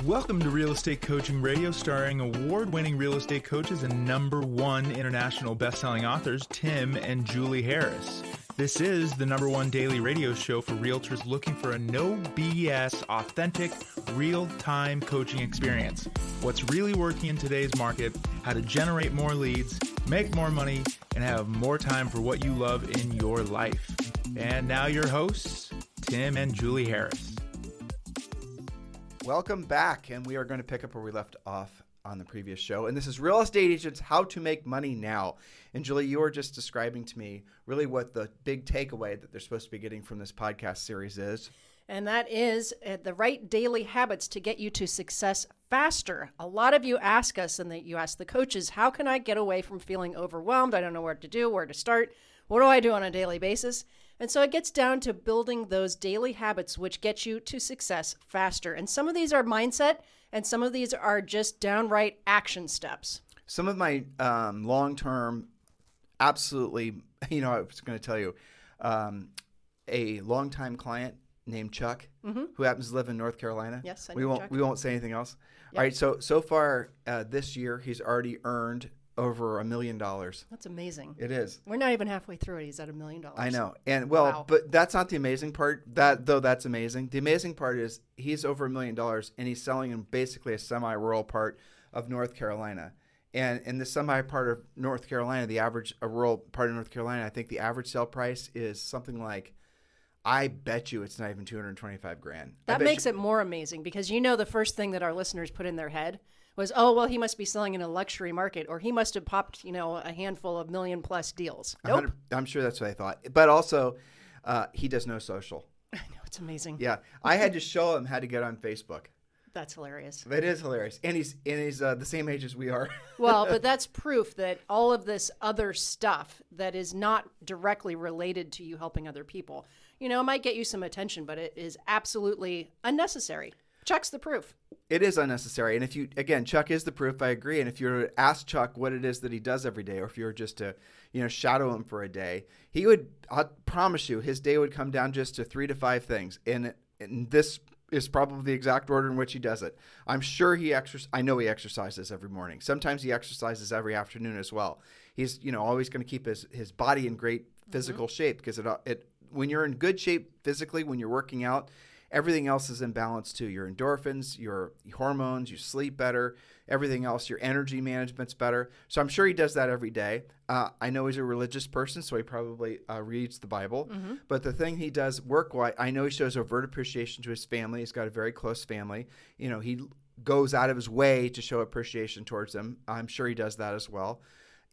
Welcome to Real Estate Coaching Radio, starring award-winning real estate coaches and #1 international best-selling authors, Tim and Julie Harris. This is the #1 daily radio show for realtors looking for a no BS, authentic, real-time coaching experience. What's really working in today's market, how to generate more leads, make more money, and have more time for what you love in your life. And now your hosts, Tim and Julie Harris. Welcome back, and we are going to pick up where we left off on the previous show. And this is Real Estate Agents, How to Make Money Now. And Julie, you were just describing to me really what the big takeaway that they're supposed to be getting from this podcast series is. And that is the right daily habits to get you to success faster. A lot of you ask us, and you ask the coaches, how can I get away from feeling overwhelmed? I don't know what to do, where to start. What do I do on a daily basis? And so it gets down to building those daily habits which get you to success faster. And some of these are mindset, and some of these are just downright action steps. Some of my long-term, absolutely, I was going to tell you, a longtime client named Chuck, who happens to live in North Carolina. Yes, I know Chuck. We won't say anything else. Yep. All right, so far this year, he's already earned over $1 million. That's amazing. It is. We're not even halfway through it. He's at $1 million. I know. And Wow. But that's not the amazing part. That's amazing. The amazing part is he's over $1 million and he's selling in basically a semi-rural part of North Carolina. And in the semi part of North Carolina, a rural part of North Carolina, I think the average sale price is something like, I bet you it's not even $225,000. That makes it more amazing because the first thing that our listeners put in their head was, oh, well, he must be selling in a luxury market, or he must have popped, a handful of $1 million+ deals. Nope. I'm sure that's what I thought. But also, he does no social. I know, it's amazing. Yeah. I had to show him how to get on Facebook. That's hilarious. It is hilarious. And he's the same age as we are. Well, but that's proof that all of this other stuff that is not directly related to you helping other people, it might get you some attention, but it is absolutely unnecessary. Chuck's the proof. It is unnecessary. And Chuck is the proof, I agree. And if you were to ask Chuck what it is that he does every day, or if you were just to, shadow him for a day, I promise you, his day would come down just to 3 to 5 things. And this is probably the exact order in which he does it. I'm sure I know he exercises every morning. Sometimes he exercises every afternoon as well. He's, always going to keep his body in great physical shape because when you're in good shape physically, when you're working out, everything else is in balance too. Your endorphins, your hormones, you sleep better, everything else, your energy management's better. So I'm sure he does that every day. I know he's a religious person, so he probably reads the Bible. Mm-hmm. But the thing he does work-wise, I know he shows overt appreciation to his family. He's got a very close family. He goes out of his way to show appreciation towards them. I'm sure he does that as well.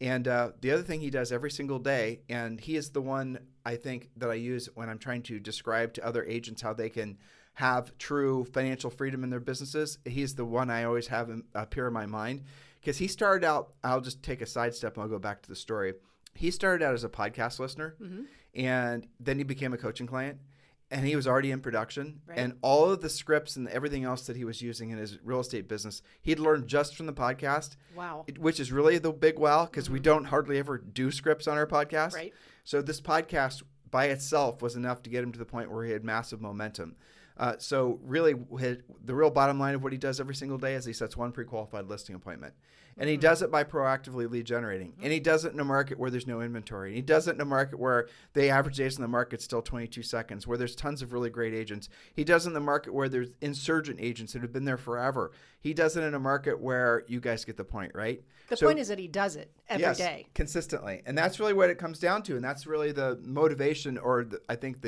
And the other thing he does every single day, and he is the one I think that I use when I'm trying to describe to other agents how they can have true financial freedom in their businesses. He's the one I always have appear in my mind because he started out, I'll just take a sidestep and I'll go back to the story. He started out as a podcast listener, and then he became a coaching client. And he was already in production, right. And all of the scripts and everything else that he was using in his real estate business, he'd learned just from the podcast. Wow. Which is really the big wow, because we don't hardly ever do scripts on our podcast. Right. So this podcast by itself was enough to get him to the point where he had massive momentum. So really, the real bottom line of what he does every single day is he sets one pre-qualified listing appointment. And he does it by proactively lead generating. And he does it in a market where there's no inventory. And he does it in a market where the average days in the market is still 22 seconds, where there's tons of really great agents. He does it in the market where there's insurgent agents that have been there forever. He does it in a market where you guys get the point, right? The point is that he does it every day. Consistently. And that's really what it comes down to. And that's really the motivation, or I think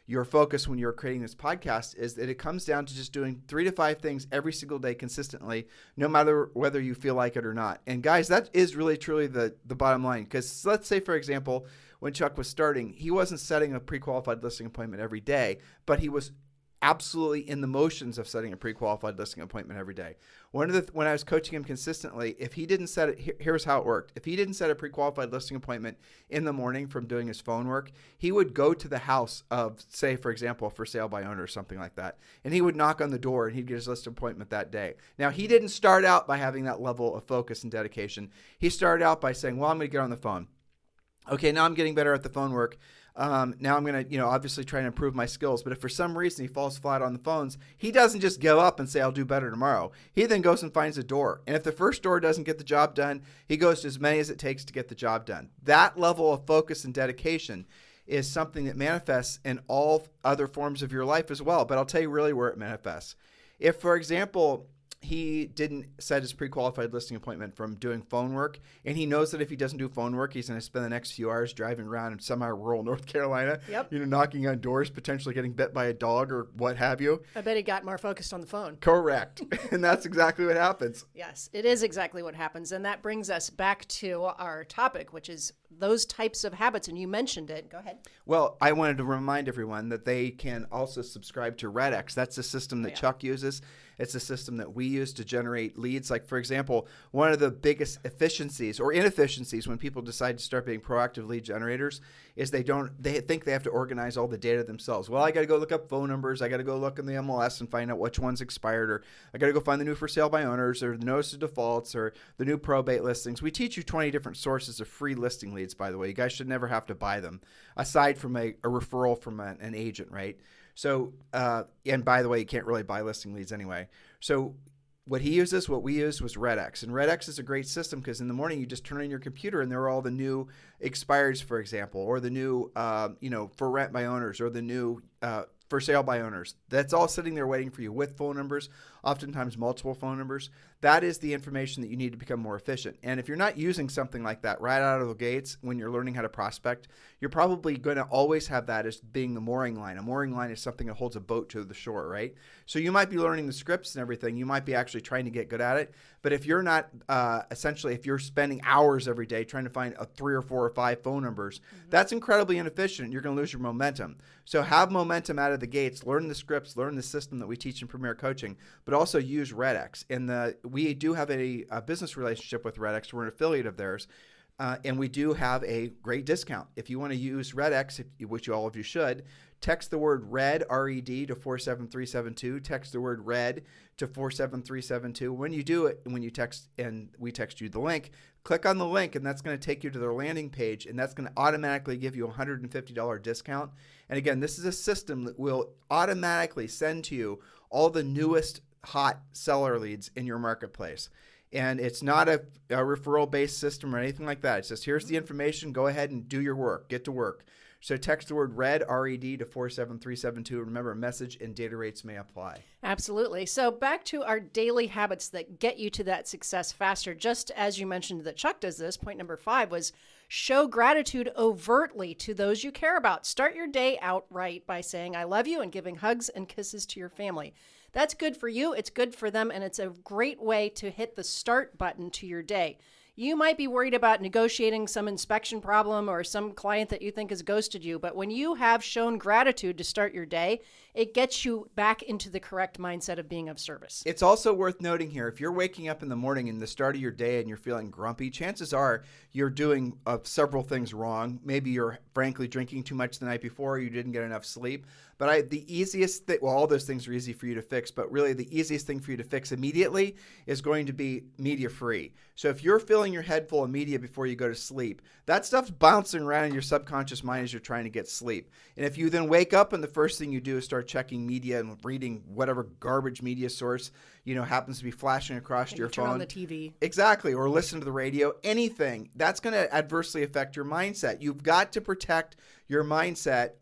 your focus when you're creating this podcast is that it comes down to just doing 3 to 5 things every single day consistently, no matter whether you feel like it or not. And guys, that is really truly the bottom line. Because let's say, for example, when Chuck was starting, he wasn't setting a pre-qualified listing appointment every day, but he was absolutely in the motions of setting a pre-qualified listing appointment every day. When I was coaching him consistently, if he didn't set it, here's how it worked. If he didn't set a pre-qualified listing appointment in the morning from doing his phone work, he would go to the house of, say, for example, for sale by owner or something like that, and he would knock on the door and he'd get his listing appointment that day. Now, he didn't start out by having that level of focus and dedication. He started out by saying, well, I'm going to get on the phone. Okay, now I'm getting better at the phone work. Now I'm going to, obviously try and improve my skills. But if for some reason he falls flat on the phones, he doesn't just give up and say, I'll do better tomorrow. He then goes and finds a door. And if the first door doesn't get the job done, he goes to as many as it takes to get the job done. That level of focus and dedication is something that manifests in all other forms of your life as well. But I'll tell you really where it manifests. If, for example, he didn't set his pre-qualified listing appointment from doing phone work, and he knows that if he doesn't do phone work, he's going to spend the next few hours driving around in semi-rural North Carolina, knocking on doors, potentially getting bit by a dog or what have you. I bet he got more focused on the phone. Correct. And that's exactly what happens. Yes, it is exactly what happens. And that brings us back to our topic, which is those types of habits. And you mentioned it. Go ahead. Well, I wanted to remind everyone that they can also subscribe to REDX. That's the system that Chuck uses. It's a system that we use to generate leads. Like, for example, one of the biggest efficiencies or inefficiencies when people decide to start being proactive lead generators is they think they have to organize all the data themselves. Well, I got to go look up phone numbers. I got to go look in the MLS and find out which one's expired, or I got to go find the new for sale by owners, or the notice of defaults, or the new probate listings. We teach you 20 different sources of free listing leads, by the way. You guys should never have to buy them, aside from a referral from an agent, right? So, and by the way, you can't really buy listing leads anyway. So what he uses, what we used was REDX. And REDX is a great system because in the morning you just turn on your computer and there are all the new expires, for example, or the new, for rent by owners, or the new for sale by owners. That's all sitting there waiting for you with phone numbers, oftentimes multiple phone numbers. That is the information that you need to become more efficient. And if you're not using something like that right out of the gates when you're learning how to prospect, you're probably going to always have that as being the mooring line. A mooring line is something that holds a boat to the shore, right? So you might be learning the scripts and everything. You might be actually trying to get good at it. But if you're not, essentially, if you're spending hours every day trying to find 3 or 4 or 5 phone numbers, that's incredibly inefficient. You're going to lose your momentum. So have momentum out of the gates, learn the scripts, learn the system that we teach in Premier Coaching, but also use REDX. And we do have a business relationship with REDX. We're an affiliate of theirs. And we do have a great discount. If you want to use REDX, which all of you should, text the word RED, R-E-D, to 47372. Text the word RED to 47372. When you do it, when you text and we text you the link, click on the link, and that's going to take you to their landing page, and that's going to automatically give you a $150 discount. And again, this is a system that will automatically send to you all the newest hot seller leads in your marketplace. And it's not a referral-based system or anything like that. It's just, here's the information. Go ahead and do your work. Get to work. So text the word RED, R-E-D, to 47372. Remember, message and data rates may apply. Absolutely. So back to our daily habits that get you to that success faster. Just as you mentioned that Chuck does this, point number 5 was show gratitude overtly to those you care about. Start your day out right by saying, I love you, and giving hugs and kisses to your family. That's good for you, it's good for them, and it's a great way to hit the start button to your day. You might be worried about negotiating some inspection problem or some client that you think has ghosted you, but when you have shown gratitude to start your day, it gets you back into the correct mindset of being of service. It's also worth noting here, if you're waking up in the morning in the start of your day and you're feeling grumpy, chances are you're doing several things wrong. Maybe you're frankly drinking too much the night before, or you didn't get enough sleep. But the easiest thing, well, all those things are easy for you to fix, but really the easiest thing for you to fix immediately is going to be media free. So if you're filling your head full of media before you go to sleep, that stuff's bouncing around in your subconscious mind as you're trying to get sleep. And if you then wake up and the first thing you do is start checking media and reading whatever garbage media source, happens to be flashing across your phone. Turn on the TV. Exactly. Or listen to the radio, anything, that's going to adversely affect your mindset. You've got to protect your mindset.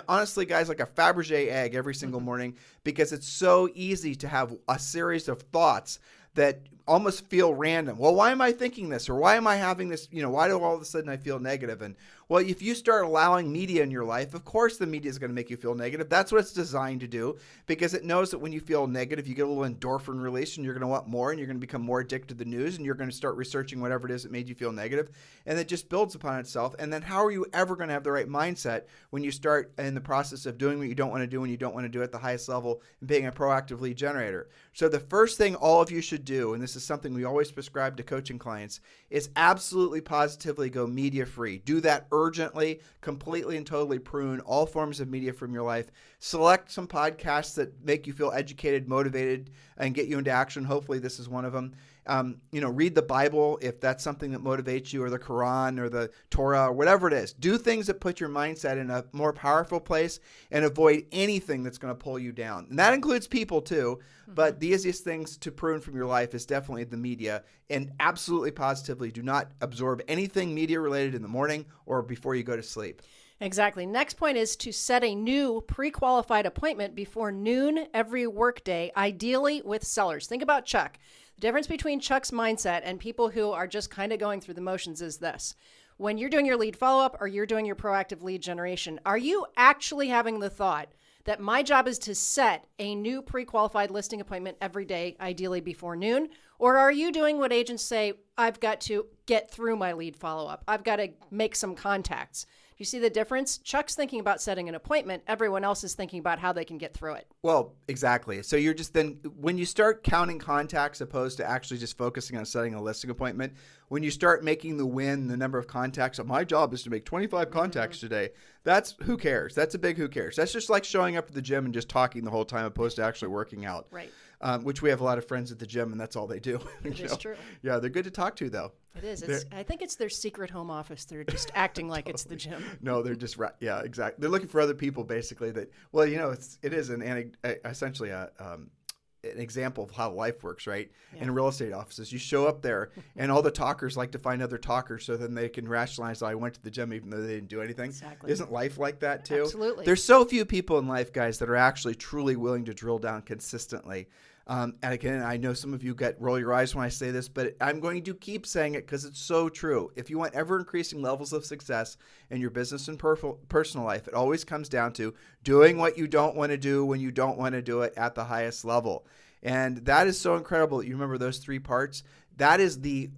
Honestly, guys, like a Fabergé egg every single morning, because it's so easy to have a series of thoughts that almost feel random. Well, why am I thinking this? Or why am I having this? Why do all of a sudden I feel negative? And well, if you start allowing media in your life, of course the media is going to make you feel negative. That's what it's designed to do, because it knows that when you feel negative, you get a little endorphin release and you're going to want more, and you're going to become more addicted to the news, and you're going to start researching whatever it is that made you feel negative, and it just builds upon itself. And then how are you ever going to have the right mindset when you start in the process of doing what you don't want to do when you don't want to do at the highest level and being a proactive lead generator? So the first thing all of you should do, and this is something we always prescribe to coaching clients, is absolutely positively go media free. Do that urgently, completely and totally prune all forms of media from your life. Select some podcasts that make you feel educated, motivated, and get you into action. Hopefully this is one of them. Read the Bible if that's something that motivates you, or the Quran or the Torah or whatever it is. Do things that put your mindset in a more powerful place and avoid anything that's going to pull you down. And that includes people too. But the easiest things to prune from your life is definitely the media. And absolutely positively do not absorb anything media related in the morning or before you go to sleep. Exactly. Next point is to set a new pre-qualified appointment before noon every workday, ideally with sellers. Think about Chuck. The difference between Chuck's mindset and people who are just kind of going through the motions is this. When you're doing your lead follow-up or you're doing your proactive lead generation, are you actually having the thought that my job is to set a new pre-qualified listing appointment every day, ideally before noon? Or are you doing what agents say, I've got to get through my lead follow-up. I've got to make some contacts. You see the difference? Chuck's thinking about setting an appointment. Everyone else is thinking about how they can get through it. Well, exactly. So you're just then, when you start counting contacts opposed to actually just focusing on setting a listing appointment, when you start making the number of contacts, my job is to make 25 contacts today. That's who cares? That's a big who cares. That's just like showing up at the gym and just talking the whole time opposed to actually working out. Right. Which we have a lot of friends at the gym, and that's all they do. It is true. Yeah, they're good to talk to, though. It is. I think it's their secret home office. They're just acting like it's the gym. No, they're just yeah, exactly. They're looking for other people, basically. That it is essentially an example of how life works, right? Yeah. In real estate offices, you show up there, and all the talkers like to find other talkers, so then they can rationalize, I went to the gym even though they didn't do anything. Exactly. Isn't life like that too? Absolutely. There's so few people in life, guys, that are actually truly willing to drill down consistently. And again, I know some of you roll your eyes when I say this, but I'm going to keep saying it because it's so true. If you want ever increasing levels of success in your business and personal life, it always comes down to doing what you don't want to do when you don't want to do it at the highest level. And that is so incredible that you remember those three parts. That is the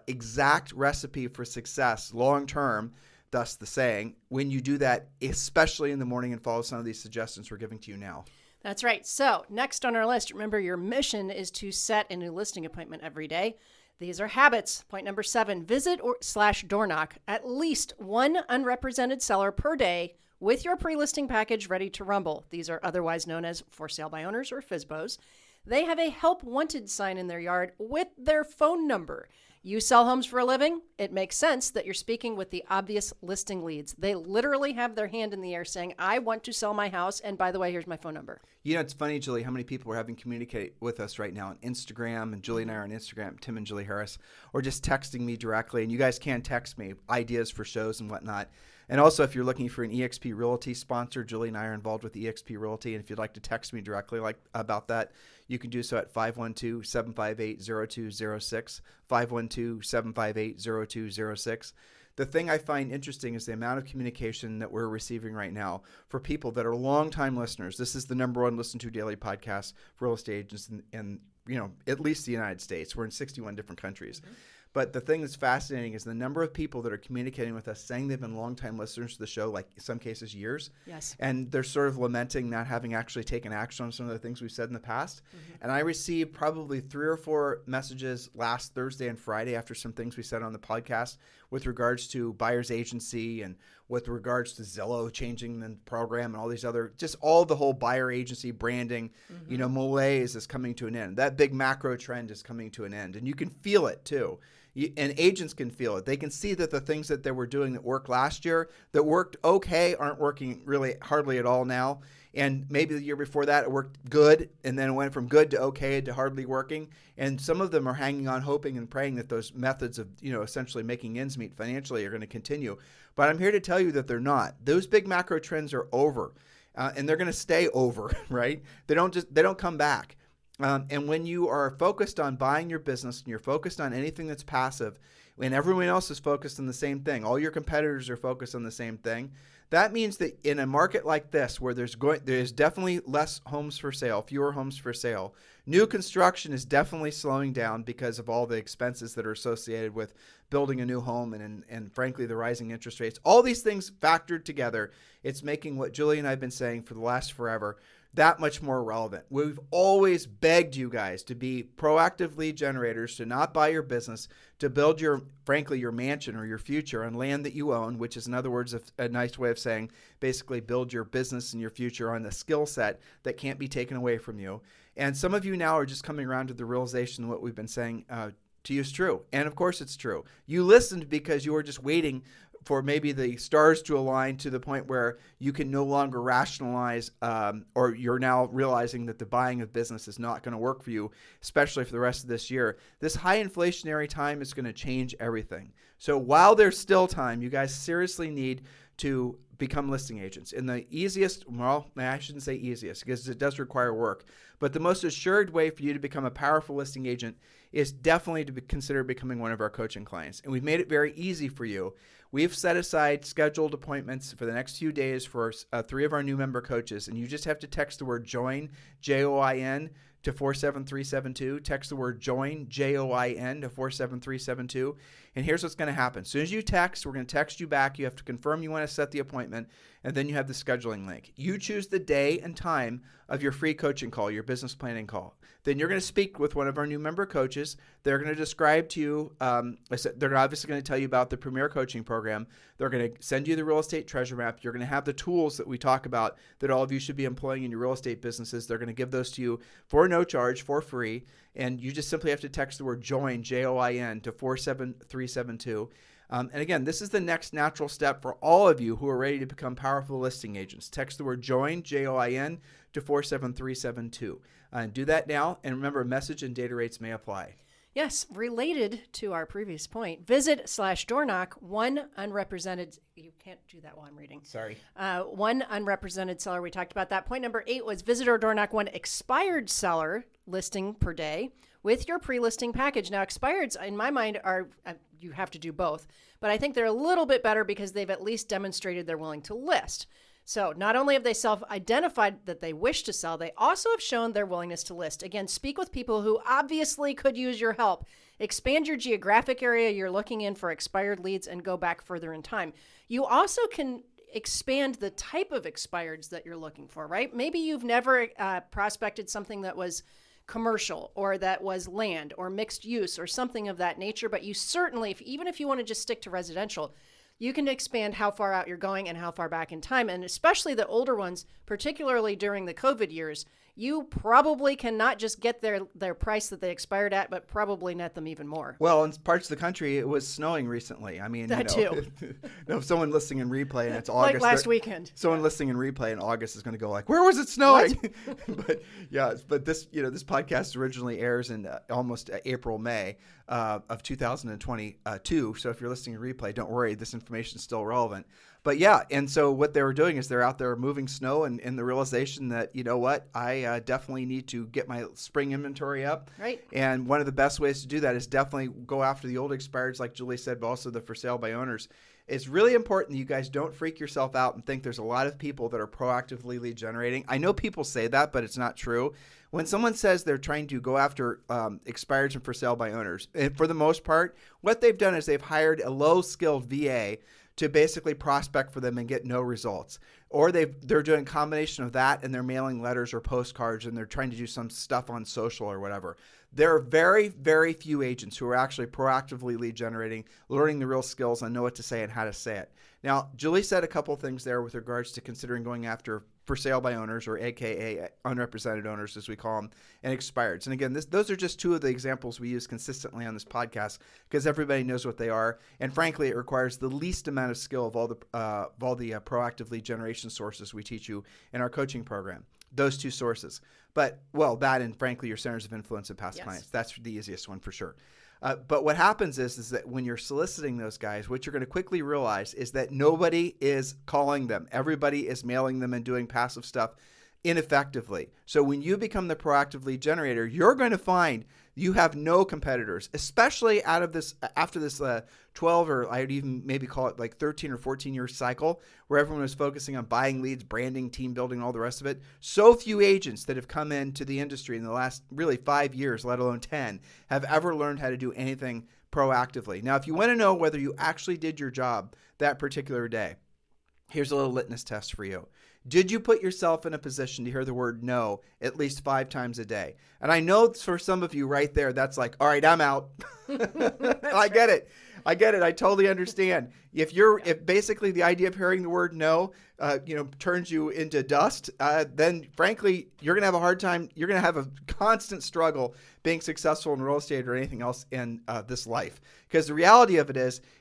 exact recipe for success long-term, thus the saying, when you do that, especially in the morning, and follow some of these suggestions we're giving to you now. That's right. So next on our list, remember your mission is to set a new listing appointment every day. These are habits. Point number 7, visit / door knock at least one unrepresented seller per day with your pre-listing package ready to rumble. These are otherwise known as for sale by owners or FSBOs. They have a help wanted sign in their yard with their phone number. You sell homes for a living? It makes sense that you're speaking with the obvious listing leads. They literally have their hand in the air saying, I want to sell my house, and by the way, here's my phone number. You know, it's funny, Julie, how many people are having communicate with us right now on Instagram, and Julie and I are on Instagram, Tim and Julie Harris, or just texting me directly. And you guys can text me ideas for shows and whatnot. And also, if you're looking for an eXp Realty sponsor, Julie and I are involved with eXp Realty. And if you'd like to text me directly about that, you can do so at 512-758-0206, 512-758-0206. The thing I find interesting is the amount of communication that we're receiving right now for people that are longtime listeners. This is the number one listened to daily podcast for real estate agents in at least the United States. We're in 61 different countries. Mm-hmm. But the thing that's fascinating is the number of people that are communicating with us saying they've been longtime listeners to the show, like in some cases years. Yes. And they're sort of lamenting not having actually taken action on some of the things we've said in the past. Mm-hmm. And I received probably 3 or 4 messages last Thursday and Friday after some things we said on the podcast with regards to buyer's agency and with regards to Zillow changing the program and all these other, just all the whole buyer agency branding, malaise is coming to an end. That big macro trend is coming to an end. And you can feel it too. And agents can feel it. They can see that the things that they were doing that worked last year, that worked okay, aren't working really hardly at all now. And maybe the year before that, it worked good, and then it went from good to okay to hardly working. And some of them are hanging on, hoping and praying that those methods of, essentially making ends meet financially are going to continue. But I'm here to tell you that they're not. Those big macro trends are over, and they're going to stay over, right? They don't come back. And when you are focused on buying your business and you're focused on anything that's passive, and everyone else is focused on the same thing, all your competitors are focused on the same thing, that means that in a market like this where there's definitely less homes for sale, fewer homes for sale, new construction is definitely slowing down because of all the expenses that are associated with building a new home and frankly the rising interest rates. All these things factored together, it's making what Julie and I have been saying for the last forever, that much more relevant. We've always begged you guys to be proactive lead generators, to not buy your business, to build frankly, your mansion or your future on land that you own, which is, in other words, a nice way of saying basically build your business and your future on a skill set that can't be taken away from you. And some of you now are just coming around to the realization that what we've been saying to you is true. And of course it's true. You listened because you were just waiting for maybe the stars to align to the point where you can no longer rationalize, or you're now realizing that the buying of business is not going to work for you, especially for the rest of this year. This high inflationary time is going to change everything. So while there's still time, you guys seriously need to become listing agents. And the easiest, well, I shouldn't say easiest because it does require work, but the most assured way for you to become a powerful listing agent is definitely to consider becoming one of our coaching clients. And we've made it very easy for you. We've set aside scheduled appointments for the next few days for 3 of our new member coaches, and you just have to text the word JOIN, JOIN, to 47372. Text the word JOIN, JOIN, to 47372. And here's what's going to happen. As soon as you text, we're going to text you back. You have to confirm you want to set the appointment, and then you have the scheduling link. You choose the day and time of your free coaching call, your business planning call. Then you're going to speak with one of our new member coaches. They're going to describe to you, they're obviously going to tell you about the Premier Coaching Program. They're going to send you the real estate treasure map. You're going to have the tools that we talk about that all of you should be employing in your real estate businesses. They're going to give those to you for no charge, for free. And you just simply have to text the word JOIN, JOIN, to 47372. And again, this is the next natural step for all of you who are ready to become powerful listing agents. Text the word JOIN, JOIN, to 47372. Do that now. And remember, message and data rates may apply. Yes, related to our previous point, visit/doorknock, one unrepresented, you can't do that while I'm reading. Sorry. One unrepresented seller, we talked about that. Point number 8 was visit or door knock one expired seller listing per day with your pre-listing package. Now, expireds, in my mind, are, you have to do both, but I think they're a little bit better because they've at least demonstrated they're willing to list. So not only have they self-identified that they wish to sell, they also have shown their willingness to list. Again, speak with people who obviously could use your help. Expand your geographic area you're looking in for expired leads and go back further in time. You also can expand the type of expireds that you're looking for, right? Maybe you've never prospected something that was commercial or that was land or mixed use or something of that nature, but you certainly, even if you want to just stick to residential, you can expand how far out you're going and how far back in time. And especially the older ones, particularly during the COVID years, you probably cannot just get their price that they expired at, but probably net them even more. Well, in parts of the country, it was snowing recently. I mean, that too. No, someone listening in replay and it's August. Like last weekend. Someone listening in replay in August is going to go like, "Where was it snowing?" But yeah, but this podcast originally airs in almost April, May of 2022. So if you're listening in replay, don't worry, this information is still relevant. But yeah, and so what they were doing is they're out there moving snow, and in the realization that, you know what, I definitely need to get my spring inventory up. Right. And one of the best ways to do that is definitely go after the old expireds, like Julie said, but also the for sale by owners. It's really important that you guys don't freak yourself out and think there's a lot of people that are proactively lead generating. I know people say that, but it's not true. When someone says they're trying to go after expireds and for sale by owners, for the most part, what they've done is they've hired a low-skilled VA to basically prospect for them and get no results. Or they're doing a combination of that and they're mailing letters or postcards and they're trying to do some stuff on social or whatever. There are very, very few agents who are actually proactively lead generating, learning the real skills and know what to say and how to say it. Now, Julie said a couple things there with regards to considering going after for sale by owners, or AKA unrepresented owners, as we call them, and expireds. And again, those are just two of the examples we use consistently on this podcast because everybody knows what they are. And frankly, it requires the least amount of skill of all the proactive lead generation sources we teach you in our coaching program. Those two sources. But, well, that and frankly, your centers of influence and past clients. That's the easiest one for sure. But what happens is that when you're soliciting those guys, what you're going to quickly realize is that nobody is calling them. Everybody is mailing them and doing passive stuff ineffectively. So when you become the proactive lead generator, you're going to find you have no competitors, especially after this 12 or I'd even maybe call it like 13 or 14 year cycle where everyone was focusing on buying leads, branding, team building, all the rest of it. So few agents that have come into the industry in the last really 5 years, let alone 10, have ever learned how to do anything proactively. Now, if you want to know whether you actually did your job that particular day, here's a little litmus test for you. Did you put yourself in a position to hear the word no at least 5 times a day? And I know for some of you right there, that's like, all right, I'm out. I get it. I get it. I totally understand. If basically the idea of hearing the word no, turns you into dust, then frankly, you're going to have a hard time. You're going to have a constant struggle being successful in real estate or anything else in this life. Because the reality of it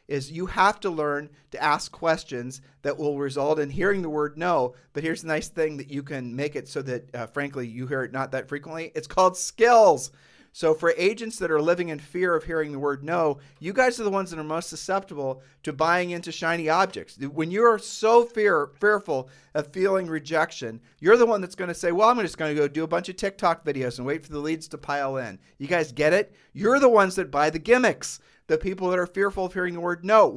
is you have to learn to ask questions that will result in hearing the word no. But here's the nice thing that you can make it so that, frankly, you hear it not that frequently. It's called skills. So for agents that are living in fear of hearing the word no, you guys are the ones that are most susceptible to buying into shiny objects. When you're so fearful of feeling rejection, you're the one that's going to say, well, I'm just going to go do a bunch of TikTok videos and wait for the leads to pile in. You guys get it? You're the ones that buy the gimmicks. The people that are fearful of hearing the word no.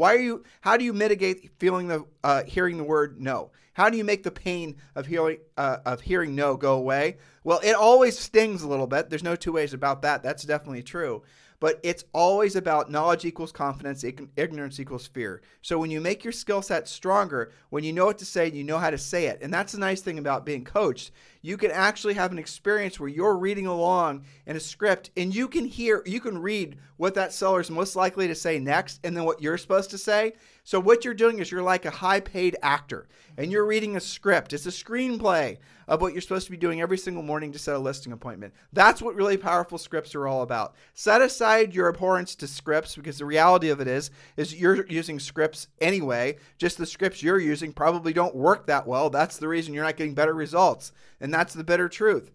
How do you mitigate hearing the word no? How do you make the pain of hearing no go away? Well, it always stings a little bit. There's no two ways about that. That's definitely true. But it's always about knowledge equals confidence, ignorance equals fear. So when you make your skill set stronger, when you know what to say, you know how to say it. And that's the nice thing about being coached. You can actually have an experience where you're reading along in a script and you can read what that seller is most likely to say next and then what you're supposed to say. So what you're doing is you're like a high-paid actor and you're reading a script. It's a screenplay of what you're supposed to be doing every single morning to set a listing appointment. That's what really powerful scripts are all about. Set aside your abhorrence to scripts because the reality of it is you're using scripts anyway. Just the scripts you're using probably don't work that well. That's the reason you're not getting better results. And that's the bitter truth.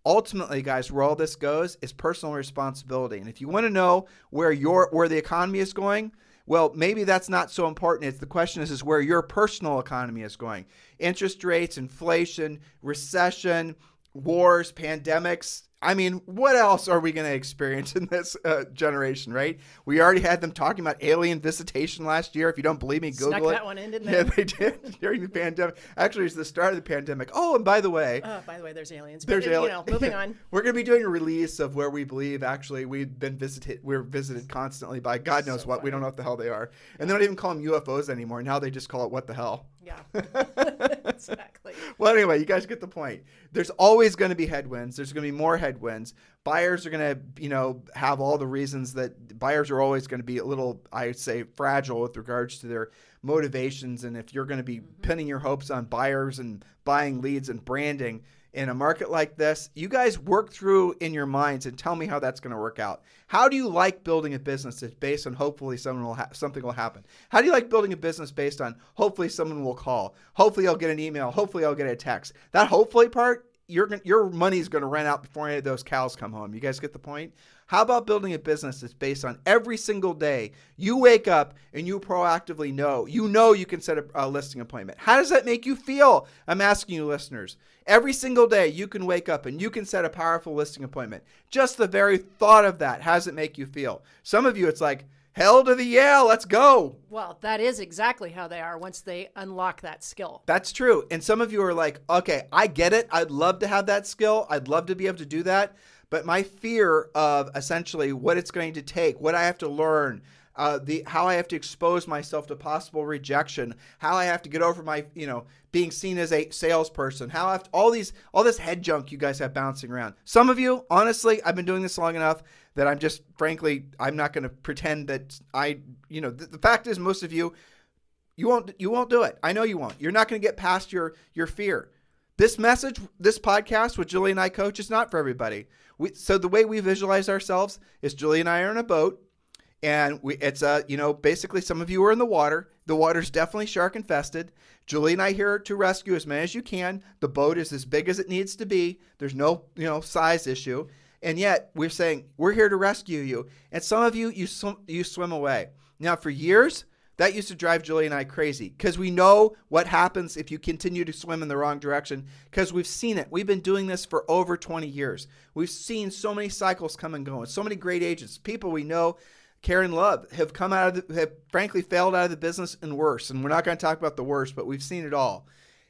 Ultimately, guys, where all this goes is personal responsibility. And if you want to know where the economy is going, well, maybe that's not so important. The question is where your personal economy is going. Interest rates, inflation, recession, wars, pandemics. I mean, what else are we going to experience in this generation, right? We already had them talking about alien visitation last year. If you don't believe me, Google it. Snuck that one in, didn't they? Yeah, they did during the pandemic. Actually, it's the start of the pandemic. Oh, and by the way, there's aliens. There's aliens. Moving on. We're going to be doing a release of where we believe actually we're visited constantly by God knows what. Funny. We don't know what the hell they are. And they don't even call them UFOs anymore. Now they just call it what the hell. Yeah, exactly. Well, anyway, you guys get the point. There's always going to be headwinds. There's going to be more headwinds. Buyers are going to, have all the reasons that buyers are always going to be a little, I would say, fragile with regards to their motivations. And if you're going to be pinning your hopes on buyers and buying leads and branding in a market like this, you guys work through in your minds and tell me how that's going to work out. How do you like building a business that's based on hopefully something will happen? How do you like building a business based on hopefully someone will call? Hopefully I'll get an email. Hopefully I'll get a text. That hopefully part, your money's going to run out before any of those cows come home. You guys get the point? How about building a business that's based on every single day you wake up and you proactively know you can set a listing appointment? How does that make you feel? I'm asking you listeners. Every single day you can wake up and you can set a powerful listing appointment. Just the very thought of that, how does it make you feel? Some of you, it's like, hell to the yeah, let's go. Well, that is exactly how they are once they unlock that skill. That's true. And some of you are like, okay, I get it. I'd love to have that skill. I'd love to be able to do that. But my fear of essentially what it's going to take, what I have to learn, how I have to expose myself to possible rejection, how I have to get over my, being seen as a salesperson, how I have to, all this head junk you guys have bouncing around. Some of you, honestly, I've been doing this long enough that I'm just, frankly, I'm not going to pretend that the fact is most of you won't do it. I know you won't. You're not going to get past your fear. This message, this podcast with Julie and I coach is not for everybody. So the way we visualize ourselves is Julie and I are in a boat. And it's basically some of you are in the water. The water's definitely shark infested. Julie and I here to rescue as many as you can. The boat is as big as it needs to be. There's no, size issue. And yet we're saying we're here to rescue you. And some of you swim away. Now for years, that used to drive Julie and I crazy because we know what happens if you continue to swim in the wrong direction because we've seen it. We've been doing this for over 20 years. We've seen so many cycles come and go and so many great agents, people we know, care and love, have frankly failed out of the business and worse. And we're not going to talk about the worst, but we've seen it all.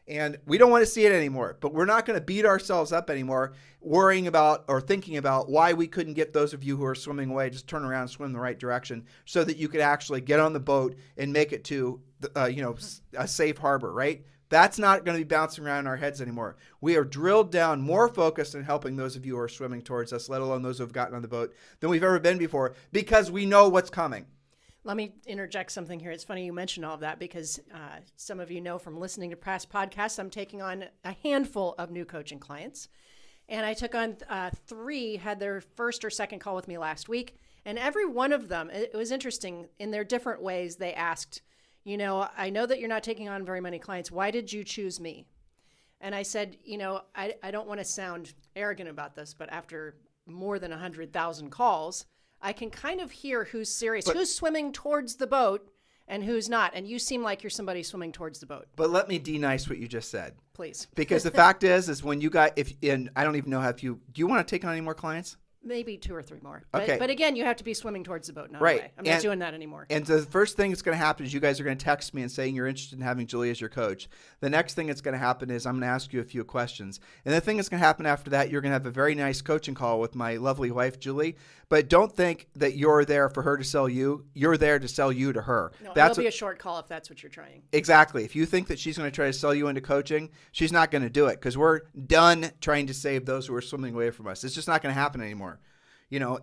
And we don't want to see it anymore, but we're not going to beat ourselves up anymore worrying about or thinking about why we couldn't get those of you who are swimming away, just turn around and swim the right direction so that you could actually get on the boat and make it to, a safe harbor, right? That's not going to be bouncing around in our heads anymore. We are drilled down, more focused on helping those of you who are swimming towards us, let alone those who have gotten on the boat, than we've ever been before, because we know what's coming. Let me interject something here. It's funny you mentioned all of that because some of you know from listening to past podcasts, I'm taking on a handful of new coaching clients. And I took on 3, had their first or second call with me last week. And every one of them, it was interesting, in their different ways, they asked, I know that you're not taking on very many clients. Why did you choose me? And I said, I don't want to sound arrogant about this, but after more than 100,000 calls, I can kind of hear who's serious, who's swimming towards the boat and who's not. And you seem like you're somebody swimming towards the boat. But let me de-nice what you just said. Please. Because the fact is when you got, I don't even know do you want to take on any more clients? Maybe 2 or 3 more. Okay. But again, you have to be swimming towards the boat, not right. away. I'm not doing that anymore. And so the first thing that's going to happen is you guys are going to text me and saying you're interested in having Julie as your coach. The next thing that's going to happen is I'm going to ask you a few questions. And the thing that's going to happen after that, you're going to have a very nice coaching call with my lovely wife, Julie. But don't think that you're there for her to sell you. You're there to sell you to her. No, it'll be a short call if that's what you're trying. Exactly. If you think that she's going to try to sell you into coaching, she's not going to do it because we're done trying to save those who are swimming away from us. It's just not going to happen anymore.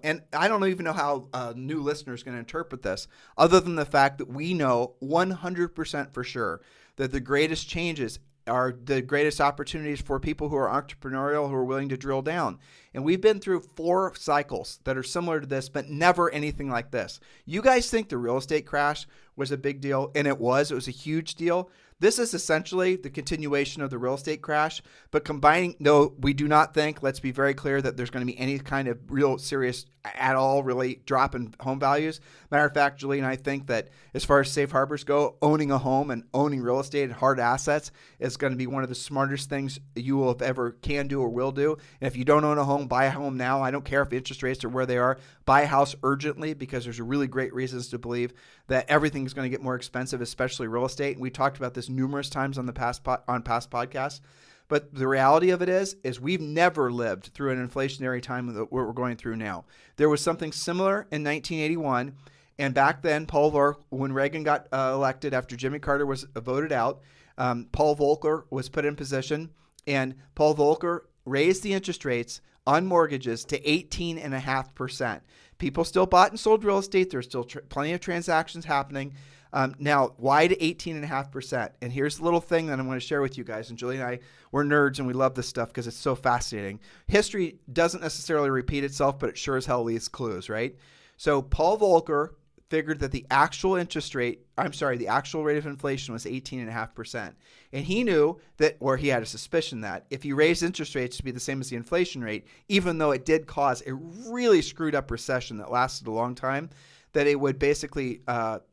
And I don't even know how new listeners can interpret this other than the fact that we know 100% for sure that the greatest changes are the greatest opportunities for people who are entrepreneurial, who are willing to drill down. And we've been through 4 cycles that are similar to this, but never anything like this. You guys think the real estate crash was a big deal, and it was a huge deal. This is essentially the continuation of the real estate crash, but combining, no, we do not think, let's be very clear, that there's going to be any kind of real serious at all really drop in home values. Matter of fact, Julie and I think that as far as safe harbors go, owning a home and owning real estate and hard assets is going to be one of the smartest things you will have ever can do or will do. And if you don't own a home, buy a home now. I don't care if interest rates are where they are. Buy a house urgently because there's a really great reasons to believe that everything is going to get more expensive, especially real estate. And we talked about this numerous times on past podcasts. But the reality of it is we've never lived through an inflationary time that we're going through now. There was something similar in 1981. And back then, when Reagan got elected after Jimmy Carter was voted out, Paul Volcker was put in position. And Paul Volcker raised the interest rates on mortgages to 18.5%. People still bought and sold real estate. There's still plenty of transactions happening. Now, why to 18.5%? And here's the little thing that I'm going to share with you guys. And Julie and I, we're nerds and we love this stuff because it's so fascinating. History doesn't necessarily repeat itself, but it sure as hell leaves clues, right? So Paul Volcker figured that the actual rate of inflation was 18.5%. And he knew that, or he had a suspicion that, if you raised interest rates to be the same as the inflation rate, even though it did cause a really screwed up recession that lasted a long time, that it would basically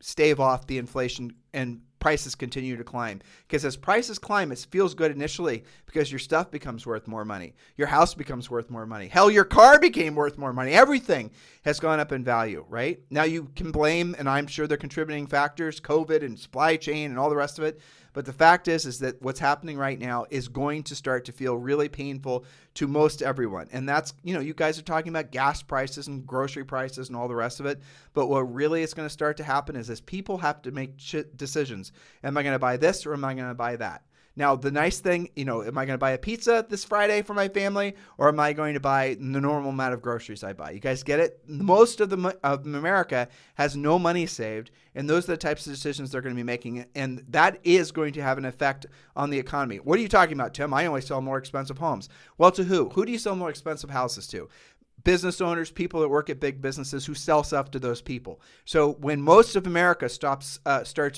stave off the inflation and prices continue to climb. Because as prices climb, it feels good initially because your stuff becomes worth more money. Your house becomes worth more money. Hell, your car became worth more money. Everything has gone up in value, right? Now you can blame, and I'm sure they're contributing factors, COVID and supply chain and all the rest of it. But the fact is that what's happening right now is going to start to feel really painful to most everyone. And that's, you guys are talking about gas prices and grocery prices and all the rest of it. But what really is going to start to happen is people have to make decisions. Am I going to buy this or am I going to buy that? Now, the nice thing, am I going to buy a pizza this Friday for my family, or am I going to buy the normal amount of groceries I buy? You guys get it? Most of America has no money saved, and those are the types of decisions they're going to be making, and that is going to have an effect on the economy. What are you talking about, Tim? I only sell more expensive homes. Well, to who? Who do you sell more expensive houses to? Business owners, people that work at big businesses who sell stuff to those people. So when most of America starts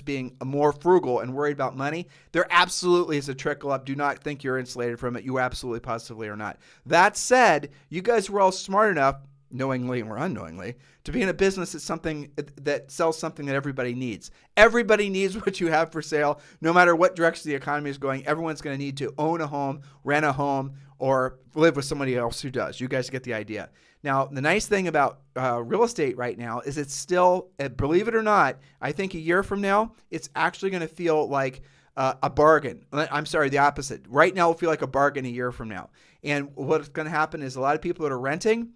being more frugal and worried about money, there absolutely is a trickle up. Do not think you're insulated from it. You absolutely positively are not. That said, you guys were all smart enough, knowingly or unknowingly, to be in a business that sells something that everybody needs. Everybody needs what you have for sale. No matter what direction the economy is going, everyone's going to need to own a home, rent a home, or live with somebody else who does. You guys get the idea. Now, the nice thing about real estate right now is it's still, believe it or not, I think a year from now, it's actually going to feel like a bargain. I'm sorry, the opposite. Right now, it'll feel like a bargain a year from now. And what's going to happen is a lot of people that are renting,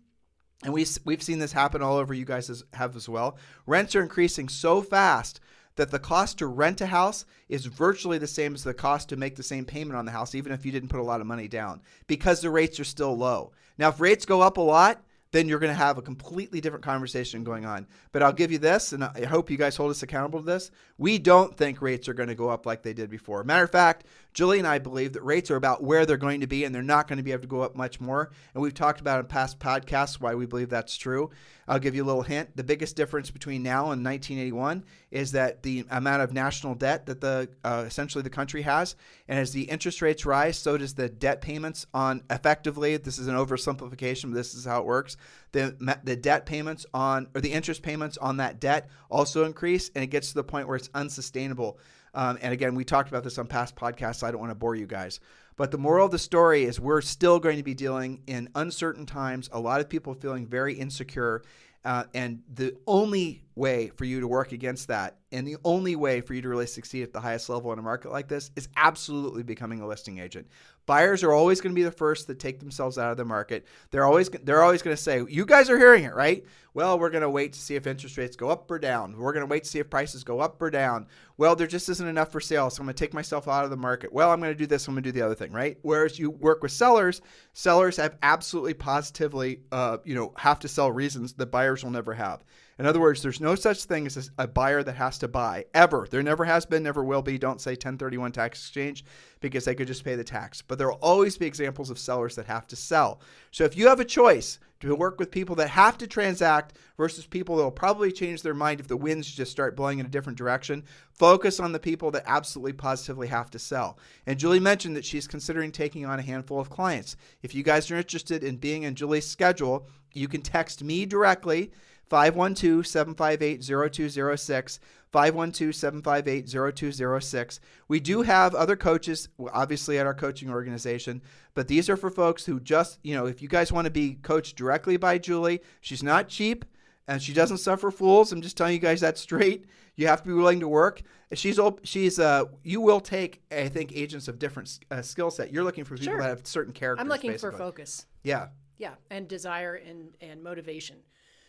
and we've seen this happen all over, you guys have as well, rents are increasing so fast that the cost to rent a house is virtually the same as the cost to make the same payment on the house, even if you didn't put a lot of money down, because the rates are still low. Now, if rates go up a lot, then you're going to have a completely different conversation going on. But I'll give you this, and I hope you guys hold us accountable to this. We don't think rates are going to go up like they did before. Matter of fact, Julie and I believe that rates are about where they're going to be, and they're not going to be able to go up much more. And we've talked about in past podcasts why we believe that's true. I'll give you a little hint. The biggest difference between now and 1981 is that the amount of national debt that essentially the country has, and as the interest rates rise, so does the debt payments on, effectively, this is an oversimplification, but this is how it works. The debt payments on, or the interest payments on that debt also increase, and it gets to the point where it's unsustainable. And again, we talked about this on past podcasts, so I don't want to bore you guys. But the moral of the story is we're still going to be dealing in uncertain times, a lot of people feeling very insecure. And the only way for you to work against that, and the only way for you to really succeed at the highest level in a market like this, is absolutely becoming a listing agent. Buyers are always going to be the first that take themselves out of the market. They're always going to say, you guys are hearing it, right? Well, we're going to wait to see if interest rates go up or down. We're going to wait to see if prices go up or down. Well, there just isn't enough for sale, so I'm going to take myself out of the market. Well, I'm going to do this, I'm going to do the other thing, right? Whereas you work with sellers have absolutely positively, have to sell reasons that buyers will never have. In other words, there's no such thing as a buyer that has to buy, ever. There never has been, never will be. Don't say 1031 tax exchange, because they could just pay the tax. But there will always be examples of sellers that have to sell. So if you have a choice to work with people that have to transact versus people that will probably change their mind if the winds just start blowing in a different direction, focus on the people that absolutely positively have to sell. And Julie mentioned that she's considering taking on a handful of clients. If you guys are interested in being in Julie's schedule, you can text me directly, 512-758-0206, 512-758-0206. We do have other coaches, obviously, at our coaching organization, but these are for folks who just, if you guys want to be coached directly by Julie, she's not cheap and she doesn't suffer fools. I'm just telling you guys that straight. You have to be willing to work. You will take, I think, agents of different skill set. You're looking for people that have certain characters. I'm looking basically for focus. Yeah. Yeah, and desire and motivation.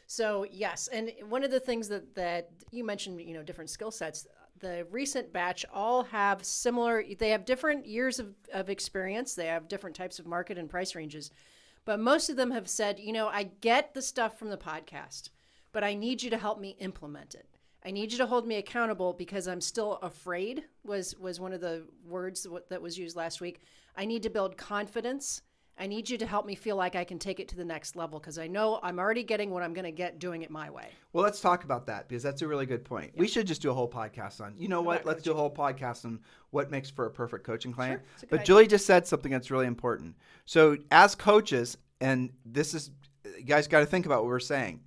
So yes, and one of the things that you mentioned, different skill sets, the recent batch all have they have different years of experience. They have different types of market and price ranges, but most of them have said, I get the stuff from the podcast, but I need you to help me implement it. I need you to hold me accountable because I'm still afraid was one of the words that was used last week. I need to build confidence. I need you to help me feel like I can take it to the next level because I know I'm already getting what I'm going to get doing it my way. Well, let's talk about that because that's a really good point. Yep. We should just do a whole podcast on, let's do a whole podcast on what makes for a perfect coaching client. Sure, but Julie just said something that's really important. So as coaches, and this is, you guys got to think about what we're saying.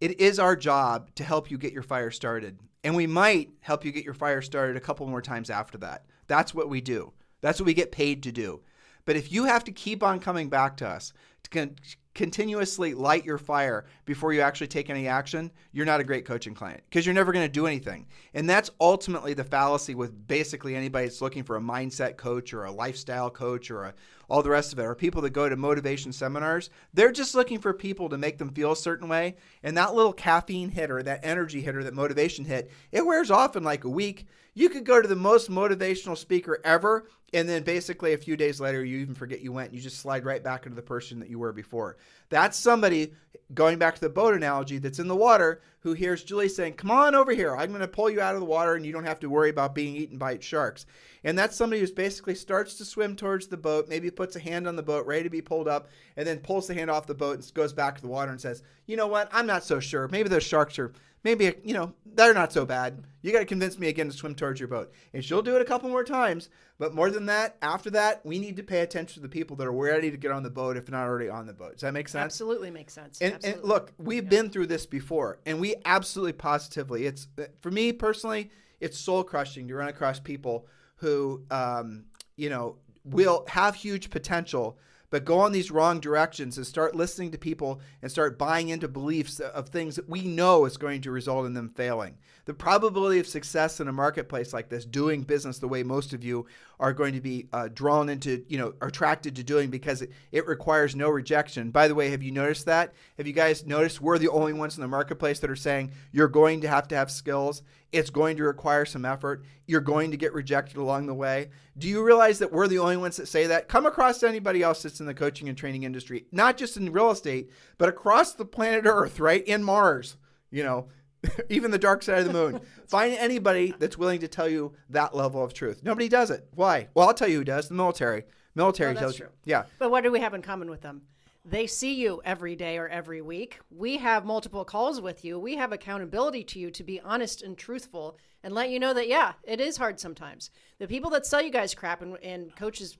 It is our job to help you get your fire started. And we might help you get your fire started a couple more times after that. That's what we do. That's what we get paid to do. But if you have to keep on coming back to us to continuously light your fire before you actually take any action, you're not a great coaching client because you're never going to do anything. And that's ultimately the fallacy with basically anybody that's looking for a mindset coach or a lifestyle coach or all the rest of it, or people that go to motivation seminars. They're just looking for people to make them feel a certain way. And that little caffeine hit or that energy hit or that motivation hit, it wears off in like a week. You could go to the most motivational speaker ever, and then basically a few days later, you even forget you went. You just slide right back into the person that you were before. That's somebody, going back to the boat analogy, that's in the water who hears Julie saying, come on over here. I'm going to pull you out of the water, and you don't have to worry about being eaten by sharks. And that's somebody who basically starts to swim towards the boat, maybe puts a hand on the boat, ready to be pulled up, and then pulls the hand off the boat and goes back to the water and says, you know what? I'm not so sure. Maybe those sharks are... Maybe, they're not so bad. You got to convince me again to swim towards your boat. And she'll do it a couple more times. But more than that, after that, we need to pay attention to the people that are ready to get on the boat if not already on the boat. Does that make sense? Absolutely makes sense. And look, we've been through this before. And we absolutely positively, for me personally, it's soul crushing to run across people who, will have huge potential, but go on these wrong directions and start listening to people and start buying into beliefs of things that we know is going to result in them failing. The probability of success in a marketplace like this, doing business the way most of you are going to be drawn into, attracted to doing, because it requires no rejection. By the way, have you noticed that? Have you guys noticed we're the only ones in the marketplace that are saying you're going to have skills? It's going to require some effort. You're going to get rejected along the way. Do you realize that we're the only ones that say that? Come across anybody else that's in the coaching and training industry, not just in real estate, but across the planet Earth, right? In Mars, even the dark side of the moon. Find anybody that's willing to tell you that level of truth. Nobody does it. Why? Well, I'll tell you who does. The military. Military tells you. Yeah. But what do we have in common with them? They see you every day or every week. We have multiple calls with you. We have accountability to you to be honest and truthful and let you know that, yeah, it is hard sometimes. The people that sell you guys crap and coaches,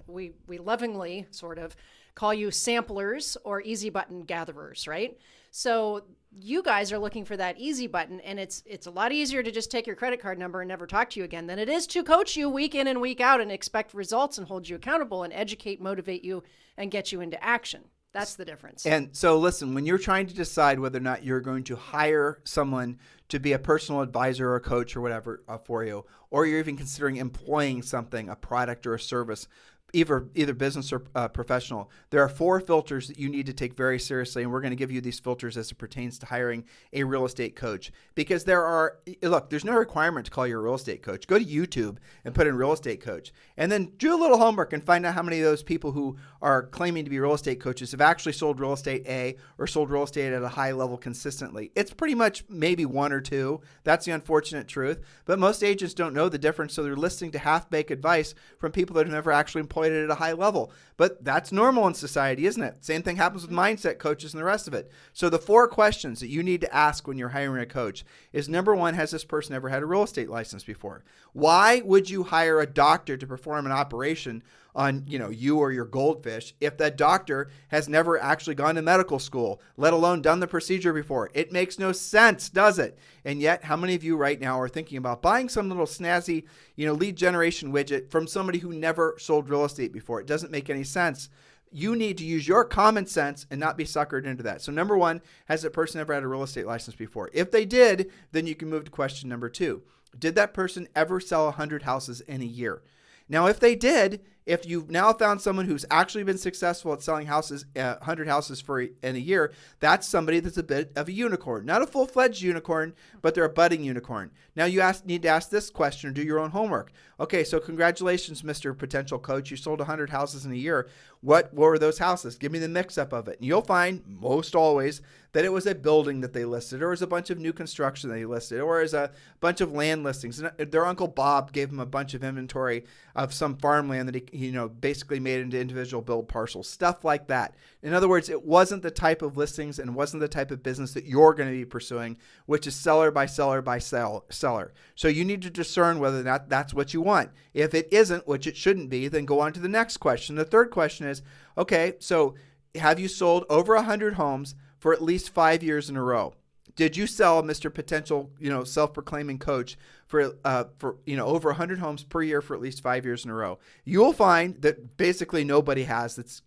we lovingly sort of call you samplers or easy button gatherers, right? So you guys are looking for that easy button, and it's a lot easier to just take your credit card number and never talk to you again than it is to coach you week in and week out and expect results and hold you accountable and educate, motivate you, and get you into action. That's the difference. And so listen, when you're trying to decide whether or not you're going to hire someone to be a personal advisor or a coach or whatever for you, or you're even considering employing something, a product or a service, either business or professional, there are 4 filters that you need to take very seriously, and we're going to give you these filters as it pertains to hiring a real estate coach. Because there's no requirement to call you a real estate coach. Go to YouTube and put in real estate coach, and then do a little homework and find out how many of those people who are claiming to be real estate coaches have actually sold real estate or sold real estate at a high level consistently. It's pretty much maybe 1 or 2. That's the unfortunate truth. But most agents don't know the difference, so they're listening to half-baked advice from people that have never actually employed it at a high level. But that's normal in society, isn't it? Same thing happens with mindset coaches and the rest of it. So the 4 questions that you need to ask when you're hiring a coach is, number 1, has this person ever had a real estate license before? Why would you hire a doctor to perform an operation on, you or your goldfish if that doctor has never actually gone to medical school, let alone done the procedure before? It makes no sense, does it? And yet, how many of you right now are thinking about buying some little snazzy, lead generation widget from somebody who never sold real estate before? It doesn't make any sense. You need to use your common sense and not be suckered into that. So number 1, has that person ever had a real estate license before? If they did, then you can move to question number 2. Did that person ever sell 100 houses in a year? Now, if they did, if you've now found someone who's actually been successful at selling 100 houses in a year, that's somebody that's a bit of a unicorn. Not a full-fledged unicorn, but they're a budding unicorn. Now, you need to ask this question or do your own homework. Okay, so congratulations, Mr. Potential Coach. You sold 100 houses in a year. What were those houses? Give me the mix-up of it. And you'll find, most always, that it was a building that they listed, or it was a bunch of new construction they listed, or it was a bunch of land listings. And their Uncle Bob gave them a bunch of inventory of some farmland that he basically made into individual build parcels, stuff like that. In other words, it wasn't the type of listings and wasn't the type of business that you're going to be pursuing, which is seller by seller by seller. So you need to discern whether or not that's what you want. If it isn't, which it shouldn't be, then go on to the next question. The third question is, okay, so have you sold over 100 homes for at least 5 years in a row? Did you sell, Mr. Potential, self-proclaiming coach, for over 100 homes per year for at least 5 years in a row? You'll find that basically nobody has that's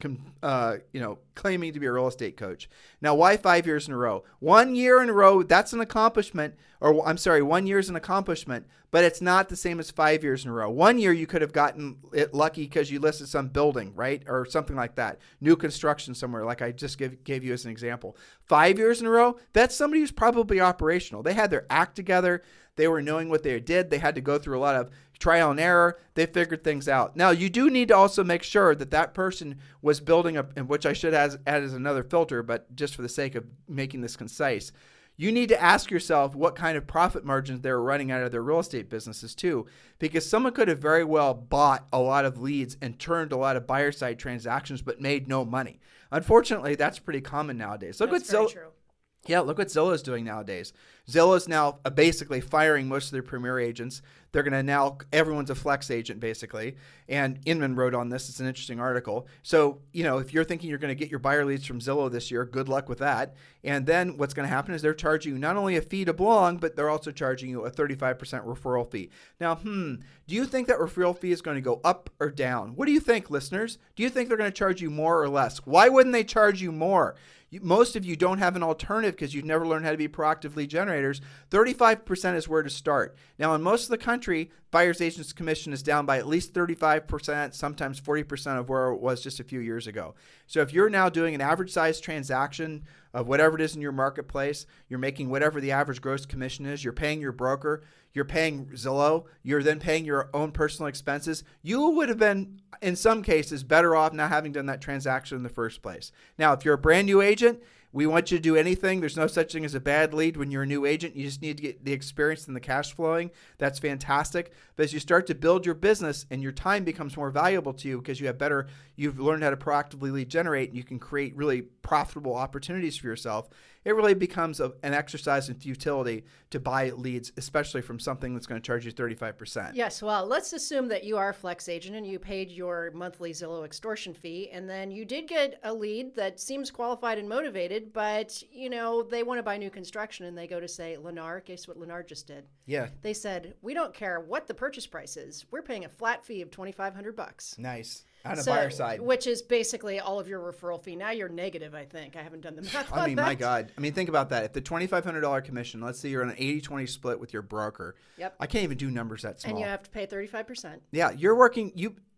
claiming to be a real estate coach. Now, why 5 years in a row? 1 year in a row, that's an accomplishment. 1 year is an accomplishment, but it's not the same as 5 years in a row. 1 year you could have gotten it lucky because you listed some building, right? Or something like that. New construction somewhere, like I just gave you as an example. 5 years in a row, that's somebody who's probably operational. They had their act together. They were knowing what they did. They had to go through a lot of trial and error. They figured things out. Now, you do need to also make sure that that person was building up, and which I should add as another filter, but just for the sake of making this concise, you need to ask yourself what kind of profit margins they're running out of their real estate businesses too, because someone could have very well bought a lot of leads and turned a lot of buyer side transactions, but made no money. Unfortunately, that's pretty common nowadays. That's very true. Yeah, look what Zillow's doing nowadays. Zillow's now basically firing most of their premier agents. They're going to now, everyone's a flex agent basically. And Inman wrote on this. It's an interesting article. So, if you're thinking you're going to get your buyer leads from Zillow this year, good luck with that. And then what's going to happen is they're charging you not only a fee to belong, but they're also charging you a 35% referral fee. Now, do you think that referral fee is going to go up or down? What do you think, listeners? Do you think they're going to charge you more or less? Why wouldn't they charge you more? Most of you don't have an alternative because you've never learned how to be proactive lead generators. 35% is where to start. Now, in most of the country, buyer's agent's commission is down by at least 35%, sometimes 40% of where it was just a few years ago. So if you're now doing an average size transaction of whatever it is in your marketplace, you're making whatever the average gross commission is, you're paying your broker, you're paying Zillow, you're then paying your own personal expenses, you would have been, in some cases, better off not having done that transaction in the first place. Now, if you're a brand new agent, we want you to do anything. There's no such thing as a bad lead when you're a new agent. You just need to get the experience and the cash flowing. That's fantastic. But as you start to build your business and your time becomes more valuable to you because you've learned how to proactively lead generate, and you can create really profitable opportunities for yourself, it really becomes an exercise in futility to buy leads, especially from something that's going to charge you 35%. Yes, well, let's assume that you are a flex agent and you paid your monthly Zillow extortion fee, and then you did get a lead that seems qualified and motivated, but, they want to buy new construction, and they go to, say, Lennar. Guess what Lennar just did? Yeah. They said, we don't care what the purchase price is. We're paying a flat fee of $2,500. Nice. On a buyer side. Which is basically all of your referral fee. Now you're negative, I think. I haven't done the math on that. My God. Think about that. If the $2,500 commission, let's say you're on an 80-20 split with your broker. Yep. I can't even do numbers that small. And you have to pay 35%. Yeah, you're working.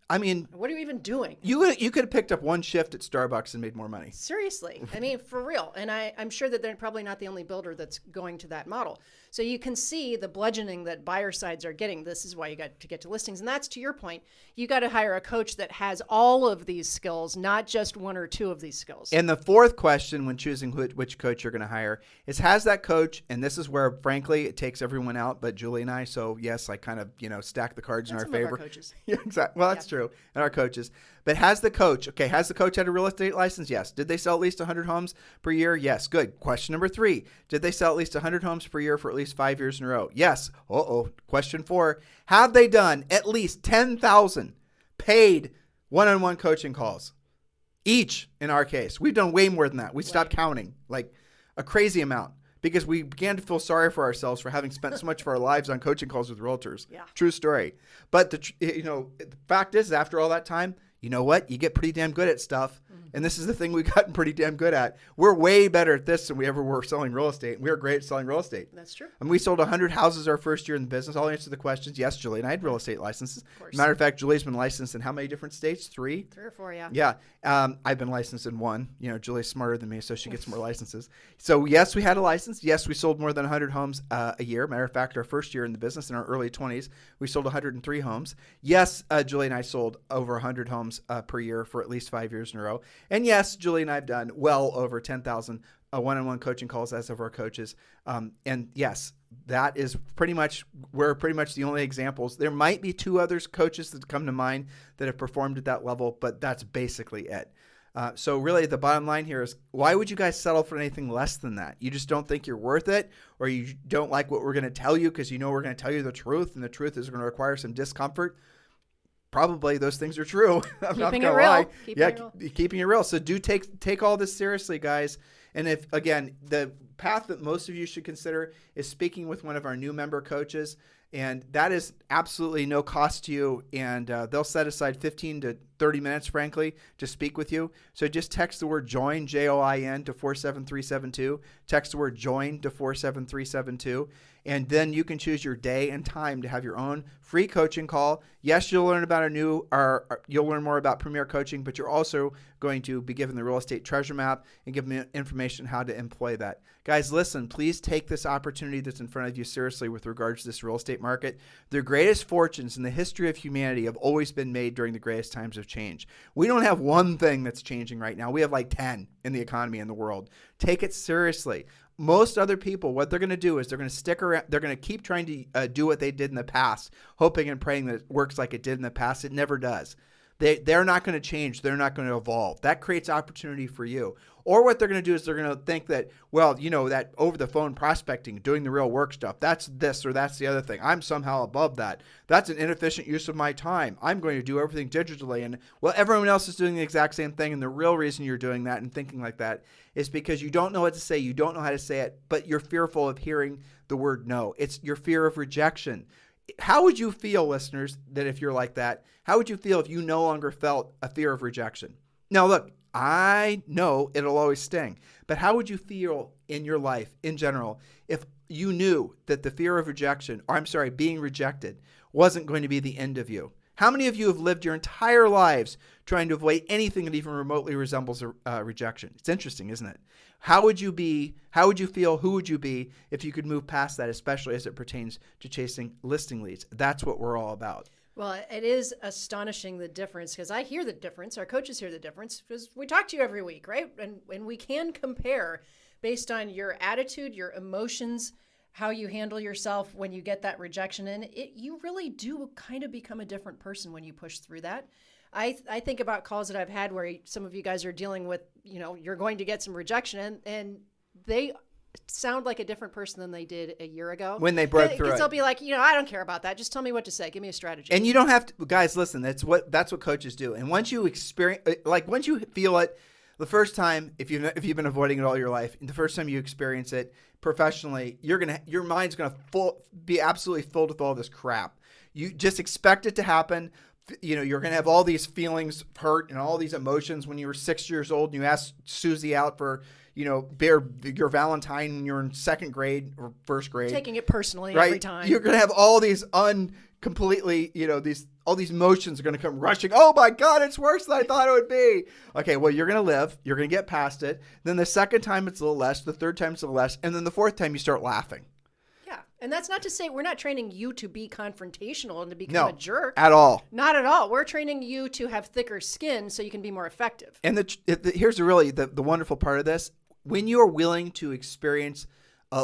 What are you even doing? You could have picked up one shift at Starbucks and made more money. Seriously. For real. And I'm sure that they're probably not the only builder that's going to that model. So you can see the bludgeoning that buyer sides are getting. This is why you got to get to listings. And that's to your point. You got to hire a coach that has all of these skills, not just one or two of these skills. And the fourth question when choosing which coach you're going to hire is, has that coach, and this is where, frankly, it takes everyone out but Julie and I. So, yes, I kind of, stack the cards in our favor. Of our coaches. Yeah, exactly. Well, that's true. And our coaches. But has the coach had a real estate license? Yes. Did they sell at least 100 homes per year? Yes. Good. Question number 3. Did they sell at least 100 homes per year for at least 5 years in a row? Yes. Question 4. Have they done at least 10,000 paid one-on-one coaching calls? Each, in our case. We've done way more than that. We stopped counting, like a crazy amount, because we began to feel sorry for ourselves for having spent so much of our lives on coaching calls with realtors. Yeah. True story. But the fact is, after all that time, you know what? You get pretty damn good at stuff. And this is the thing we've gotten pretty damn good at. We're way better at this than we ever were selling real estate. And we were great at selling real estate. That's true. And we sold 100 houses our first year in the business. I'll answer the questions. Yes, Julie and I had real estate licenses. Of course. Matter of fact, Julie's been licensed in how many different states? 3? 3 or 4, yeah. Yeah. I've been licensed in 1. Julie's smarter than me, so she gets more licenses. So, yes, we had a license. Yes, we sold more than 100 homes a year. Matter of fact, our first year in the business, in our early 20s, we sold 103 homes. Yes, Julie and I sold over 100 homes per year for at least 5 years in a row. And yes, Julie and I have done well over 10,000 one-on-one coaching calls as of our coaches. And yes, that is we're pretty much the only examples. There might be 2 other coaches that come to mind that have performed at that level, but that's basically it. So really the bottom line here is, why would you guys settle for anything less than that? You just don't think you're worth it, or you don't like what we're going to tell you because we're going to tell you the truth, and the truth is going to require some discomfort. Probably those things are true. I'm not going to lie. Keeping it real. So do take all this seriously, guys. And if, again, the path that most of you should consider is speaking with one of our new member coaches, and that is absolutely no cost to you. And they'll set aside 15 to 30 minutes, frankly, to speak with you. So just text the word JOIN, JOIN, to 47372. Text the word JOIN to 47372. And then you can choose your day and time to have your own free coaching call. Yes, you'll learn about you'll learn more about Premier Coaching, but you're also going to be given the real estate treasure map and given information how to employ that. Guys, listen, please take this opportunity that's in front of you seriously with regards to this real estate market. The greatest fortunes in the history of humanity have always been made during the greatest times of change. We don't have one thing that's changing right now. We have like 10 in the economy in the world. Take it seriously. Most other people, what they're going to do is they're going to stick around. They're going to keep trying to do what they did in the past, hoping and praying that it works like it did in the past. It never does. They're not going to change. They're not going to evolve. That creates opportunity for you. Or what they're going to do is they're going to think that, well, that over the phone prospecting, doing the real work stuff, that's this or that's the other thing. I'm somehow above that. That's an inefficient use of my time. I'm going to do everything digitally. And well, everyone else is doing the exact same thing. And the real reason you're doing that and thinking like that is because you don't know what to say. You don't know how to say it, but you're fearful of hearing the word no. It's your fear of rejection. How would you feel, listeners, that if you're like that, how would you feel if you no longer felt a fear of rejection? Now, look, I know it'll always sting, but how would you feel in your life in general if you knew that the fear of rejection, being rejected wasn't going to be the end of you? How many of you have lived your entire lives trying to avoid anything that even remotely resembles a rejection? It's interesting, isn't it? How would you be? How would you feel? Who would you be if you could move past that, especially as it pertains to chasing listing leads? That's what we're all about. Well, it is astonishing the difference, because I hear the difference. Our coaches hear the difference because we talk to you every week, right? And we can compare based on your attitude, your emotions, how you handle yourself when you get that rejection in. You really do kind of become a different person when you push through that. I think about calls that I've had where some of you guys are dealing with, you're going to get some rejection, and they sound like a different person than they did a year ago. When they broke through it. They'll be like, I don't care about that. Just tell me what to say. Give me a strategy. And you don't have to, guys, listen, that's what coaches do. And once you once you feel it the first time, if you've been avoiding it all your life, and the first time you experience it professionally, your mind's going to be absolutely filled with all this crap. You just expect it to happen. You're going to have all these feelings, hurt, and all these emotions when you were 6 years old and you asked Susie out for, your Valentine when you're in second grade or first grade. Taking it personally right? Every time. You're going to have all these all these emotions are going to come rushing. Oh my God, it's worse than I thought it would be. Okay, well, you're going to live. You're going to get past it. Then the second time it's a little less. The third time it's a little less. And then the fourth time you start laughing. Yeah. And that's not to say we're not training you to be confrontational and to become a jerk. At all. Not at all. We're training you to have thicker skin so you can be more effective. And here's the wonderful part of this. When you are willing to experience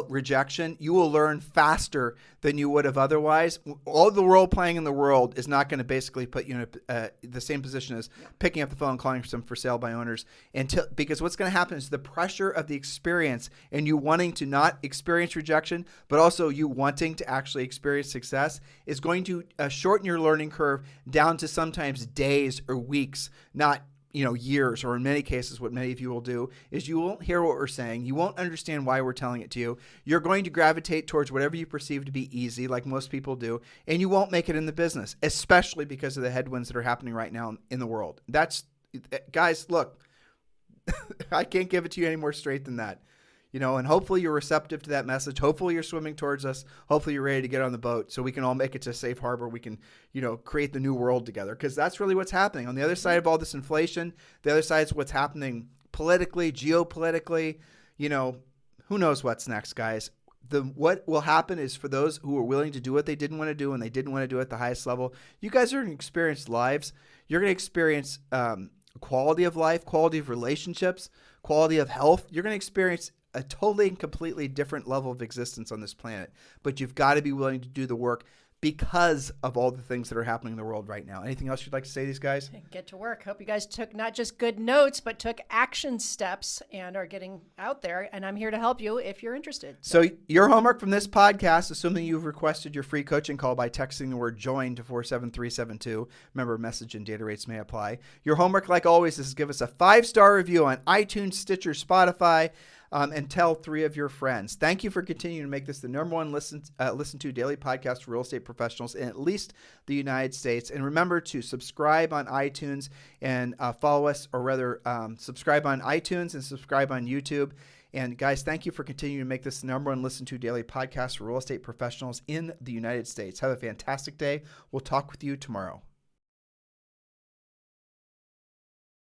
rejection, you will learn faster than you would have otherwise. All the role playing in the world is not going to basically put you in the same position as picking up the phone and calling for sale by owners, because what's going to happen is the pressure of the experience and you wanting to not experience rejection, but also you wanting to actually experience success is going to shorten your learning curve down to sometimes days or weeks, not years, or in many cases, what many of you will do is you won't hear what we're saying. You won't understand why we're telling it to you. You're going to gravitate towards whatever you perceive to be easy, like most people do, and you won't make it in the business, especially because of the headwinds that are happening right now in the world. Guys, look, I can't give it to you any more straight than that. And hopefully you're receptive to that message. Hopefully you're swimming towards us. Hopefully you're ready to get on the boat so we can all make it to safe harbor. We can, create the new world together, because that's really what's happening. On the other side of all this inflation, the other side is what's happening politically, geopolitically. Who knows what's next, guys. What will happen is for those who are willing to do what they didn't want to do and they didn't want to do it at the highest level, you guys are going to experience lives. You're going to experience quality of life, quality of relationships, quality of health. You're going to experience a totally and completely different level of existence on this planet. But you've got to be willing to do the work because of all the things that are happening in the world right now. Anything else you'd like to say to these guys? Get to work. Hope you guys took not just good notes, but took action steps and are getting out there. And I'm here to help you if you're interested. So your homework from this podcast, assuming you've requested your free coaching call by texting the word JOIN to 47372. Remember, message and data rates may apply. Your homework, like always, is give us a 5-star review on iTunes, Stitcher, Spotify, and tell 3 of your friends. Thank you for continuing to make this the number one listen to daily podcast for real estate professionals in at least the United States. And remember to subscribe on iTunes and follow us, or rather subscribe on iTunes and subscribe on YouTube. And guys, thank you for continuing to make this the number one listen to daily podcast for real estate professionals in the United States. Have a fantastic day. We'll talk with you tomorrow.